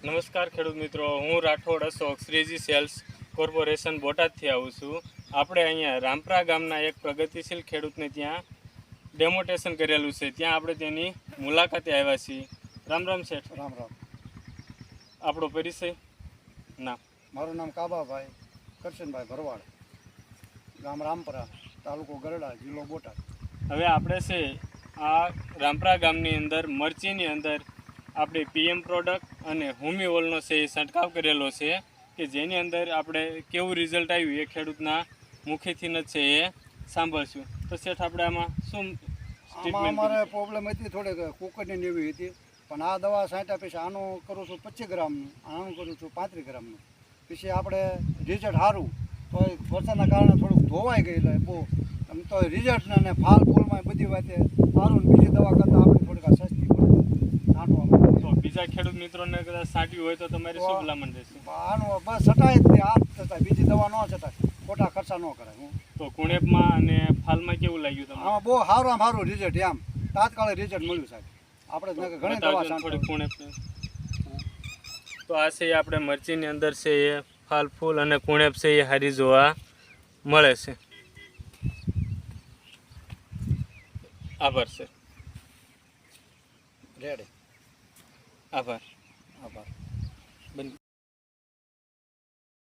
નમસ્કાર ખેડૂત મિત્રો, હું રાઠોડ અશોક શ્રીજી સેલ્સ કોર્પોરેશન બોટાદથી આવું છું. આપણે અહીંયા રામપરા ગામના એક પ્રગતિશીલ ખેડૂતને ત્યાં ડેમોટેશન કરેલું છે, ત્યાં આપણે તેની મુલાકાતે આવ્યા છીએ. રામ રામ શેઠ. રામ રામ. આપણો પરિચય? નામ? મારું નામ કાબાભાઈ કરશનભાઈ ભરવાડ, ગામ રામપરા, તાલુકો ગરડા, જિલ્લો બોટાદ. હવે આપણે છે આ રામપરા ગામની અંદર મરચીની અંદર આપણે પીએમ પ્રોડક્ટ અને હુમી ઓલનો છે એ છંટકાવ કરેલો છે કે જેની અંદર આપણે કેવું રિઝલ્ટ આવ્યું એ ખેડૂતના મુખેથી જ છે એ સાંભળશું. તો શેઠ આપણે આમાં શું આમાં અમારે પ્રોબ્લેમ હતી થોડીક કુકરની એવી હતી, પણ આ દવા છાંટ્યા પછી આનું કરું છું 25 ગ્રામનું, આનું કરું છું 35 ગ્રામનું. પછી આપણે રિઝલ્ટ સારું, તો વરસાદના કારણે થોડુંક ધોવાઈ ગયેલું બહુ, આમ તો રિઝલ્ટ ને ફાલ ફૂલમાં બધી વાતે સારું. બીજી દવા કરતાં આપણે થોડીક સસ્તી પડે છાંટવામાં. તો બીજા ખેડૂત મિત્રોને કદાચ છાંટ્યું હોય તો તમારી શું ભલામણ રહેશે? આનું બસ છટાય જ આ છટાય, બીજી દવા ન છટાય, ખોટા ખર્ચા ન કરાય. તો કુણેપમાં અને ફાલમાં કેવું લાગ્યું તમને? આમાં બહુ સારું રિઝલ્ટ, આમ તાત્કાલિક રિઝલ્ટ મળ્યું સાહેબ. આપણે ઘણી દવા થોડી કુણેપ. તો આ છે આપણે મરચીની અંદર છે એ ફાલ ફૂલ અને કુણેપ છે એ સારી જોવા મળે છે. આભાર સર. રેડી. આભાર. આભાર.